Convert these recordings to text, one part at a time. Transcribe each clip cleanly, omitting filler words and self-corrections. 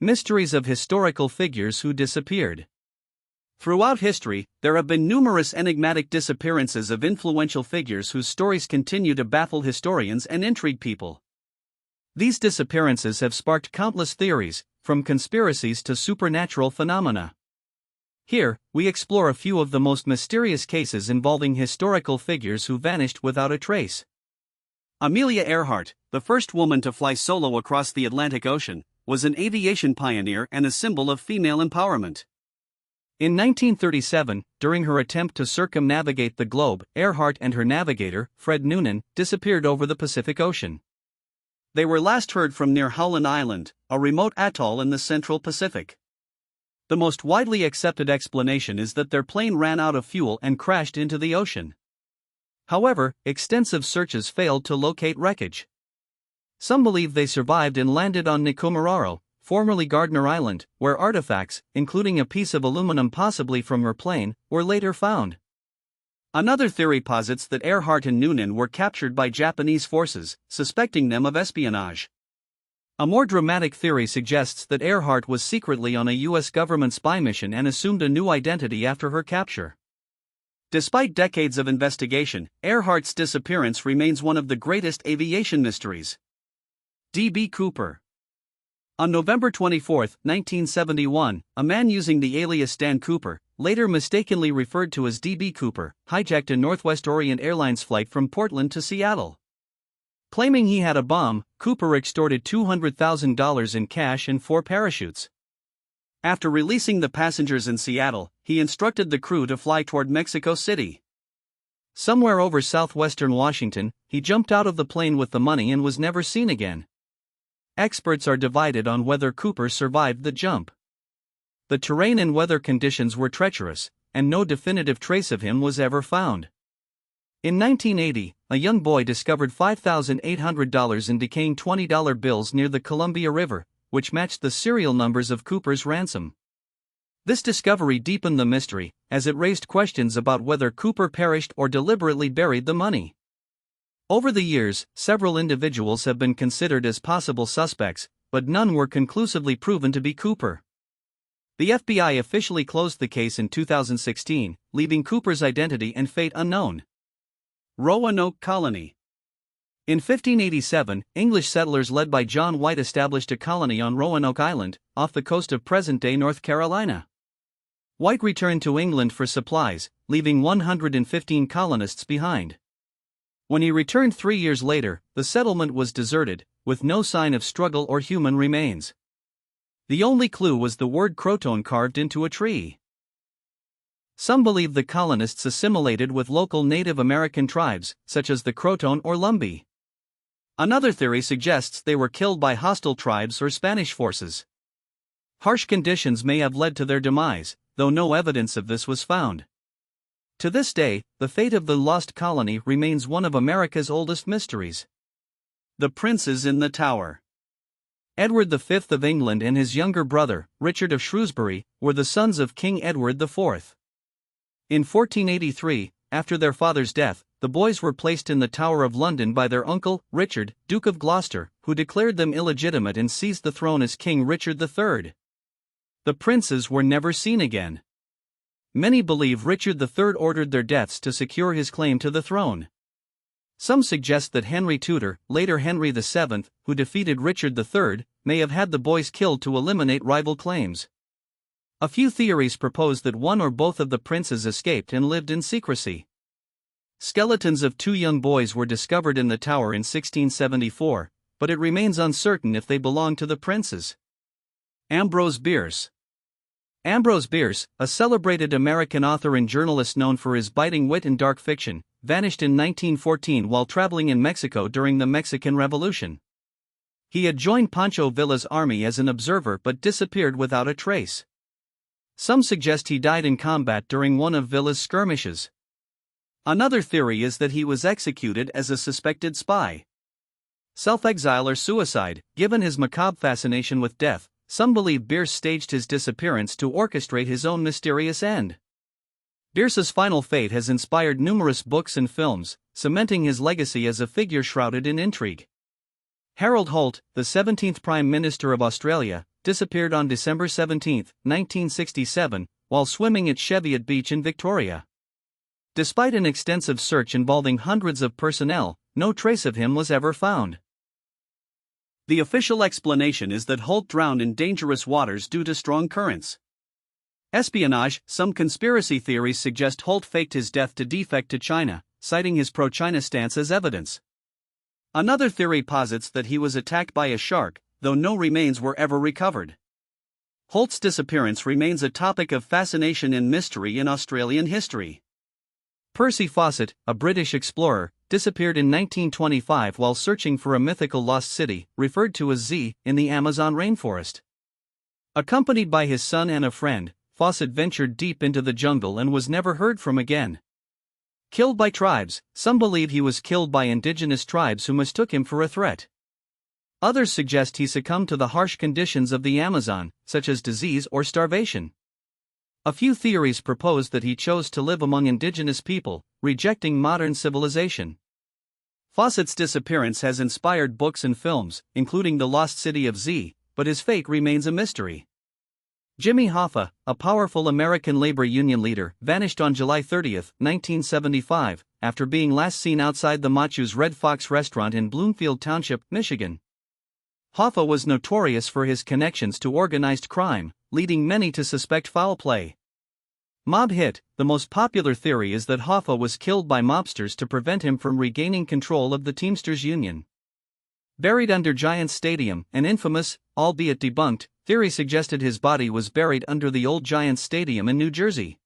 Mysteries of historical figures who disappeared. Throughout history, there have been numerous enigmatic disappearances of influential figures whose stories continue to baffle historians and intrigue people. These disappearances have sparked countless theories, from conspiracies to supernatural phenomena. Here, we explore a few of the most mysterious cases involving historical figures who vanished without a trace. Amelia Earhart, the first woman to fly solo across the Atlantic Ocean, was an aviation pioneer and a symbol of female empowerment. In 1937, during her attempt to circumnavigate the globe, Earhart and her navigator, Fred Noonan, disappeared over the Pacific Ocean. They were last heard from near Howland Island, a remote atoll in the central Pacific. The most widely accepted explanation is that their plane ran out of fuel and crashed into the ocean. However, extensive searches failed to locate wreckage. Some believe they survived and landed on Nikumaroro, formerly Gardner Island, where artifacts, including a piece of aluminum possibly from her plane, were later found. Another theory posits that Earhart and Noonan were captured by Japanese forces, suspecting them of espionage. A more dramatic theory suggests that Earhart was secretly on a U.S. government spy mission and assumed a new identity after her capture. Despite decades of investigation, Earhart's disappearance remains one of the greatest aviation mysteries. D.B. Cooper. On November 24, 1971, a man using the alias Stan Cooper, later mistakenly referred to as D.B. Cooper, hijacked a Northwest Orient Airlines flight from Portland to Seattle. Claiming he had a bomb, Cooper extorted $200,000 in cash and 4 parachutes. After releasing the passengers in Seattle, he instructed the crew to fly toward Mexico City. Somewhere over southwestern Washington, he jumped out of the plane with the money and was never seen again. Experts are divided on whether Cooper survived the jump. The terrain and weather conditions were treacherous, and no definitive trace of him was ever found. In 1980, a young boy discovered $5,800 in decaying $20 bills near the Columbia River, which matched the serial numbers of Cooper's ransom. This discovery deepened the mystery, as it raised questions about whether Cooper perished or deliberately buried the money. Over the years, several individuals have been considered as possible suspects, but none were conclusively proven to be Cooper. The FBI officially closed the case in 2016, leaving Cooper's identity and fate unknown. Roanoke Colony. In 1587, English settlers led by John White established a colony on Roanoke Island, off the coast of present-day North Carolina. White returned to England for supplies, leaving 115 colonists behind. When he returned 3 years later, the settlement was deserted, with no sign of struggle or human remains. The only clue was the word Croton carved into a tree. Some believe the colonists assimilated with local Native American tribes, such as the Croton or Lumbee. Another theory suggests they were killed by hostile tribes or Spanish forces. Harsh conditions may have led to their demise, though no evidence of this was found. To this day, the fate of the lost colony remains one of America's oldest mysteries. The Princes in the Tower. Edward V of England and his younger brother, Richard of Shrewsbury, were the sons of King Edward IV. In 1483, after their father's death, the boys were placed in the Tower of London by their uncle, Richard, Duke of Gloucester, who declared them illegitimate and seized the throne as King Richard III. The princes were never seen again. Many believe Richard III ordered their deaths to secure his claim to the throne. Some suggest that Henry Tudor, later Henry VII, who defeated Richard III, may have had the boys killed to eliminate rival claims. A few theories propose that one or both of the princes escaped and lived in secrecy. Skeletons of 2 young boys were discovered in the tower in 1674, but it remains uncertain if they belonged to the princes. Ambrose Bierce. Ambrose Bierce, a celebrated American author and journalist known for his biting wit and dark fiction, vanished in 1914 while traveling in Mexico during the Mexican Revolution. He had joined Pancho Villa's army as an observer but disappeared without a trace. Some suggest he died in combat during one of Villa's skirmishes. Another theory is that he was executed as a suspected spy. Self-exile or suicide. Given his macabre fascination with death, some believe Bierce staged his disappearance to orchestrate his own mysterious end. Bierce's final fate has inspired numerous books and films, cementing his legacy as a figure shrouded in intrigue. Harold Holt, the 17th Prime Minister of Australia, disappeared on December 17, 1967, while swimming at Cheviot Beach in Victoria. Despite an extensive search involving hundreds of personnel, no trace of him was ever found. The official explanation is that Holt drowned in dangerous waters due to strong currents. Espionage. Some conspiracy theories suggest Holt faked his death to defect to China, citing his pro-China stance as evidence. Another theory posits that he was attacked by a shark, though no remains were ever recovered. Holt's disappearance remains a topic of fascination and mystery in Australian history. Percy Fawcett, a British explorer, disappeared in 1925 while searching for a mythical lost city, referred to as Z, in the Amazon rainforest. Accompanied by his son and a friend, Fawcett ventured deep into the jungle and was never heard from again. Killed by tribes. Some believe he was killed by indigenous tribes who mistook him for a threat. Others suggest he succumbed to the harsh conditions of the Amazon, such as disease or starvation. A few theories propose that he chose to live among indigenous people, rejecting modern civilization. Fawcett's disappearance has inspired books and films, including The Lost City of Z, but his fate remains a mystery. Jimmy Hoffa, a powerful American labor union leader, vanished on July 30, 1975, after being last seen outside the Machu's Red Fox restaurant in Bloomfield Township, Michigan. Hoffa was notorious for his connections to organized crime, leading many to suspect foul play. Mob hit. The most popular theory is that Hoffa was killed by mobsters to prevent him from regaining control of the Teamsters Union. Buried under Giants Stadium. An infamous, albeit debunked, theory suggested his body was buried under the old Giants Stadium in New Jersey.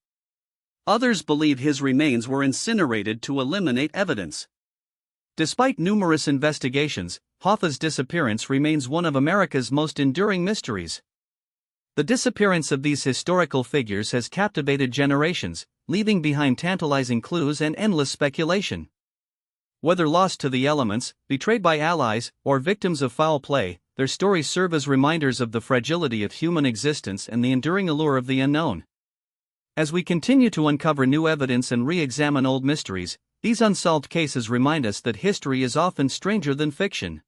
Others believe his remains were incinerated to eliminate evidence. Despite numerous investigations, Hoffa's disappearance remains one of America's most enduring mysteries. The disappearance of these historical figures has captivated generations, leaving behind tantalizing clues and endless speculation. Whether lost to the elements, betrayed by allies, or victims of foul play, their stories serve as reminders of the fragility of human existence and the enduring allure of the unknown. As we continue to uncover new evidence and re-examine old mysteries, these unsolved cases remind us that history is often stranger than fiction.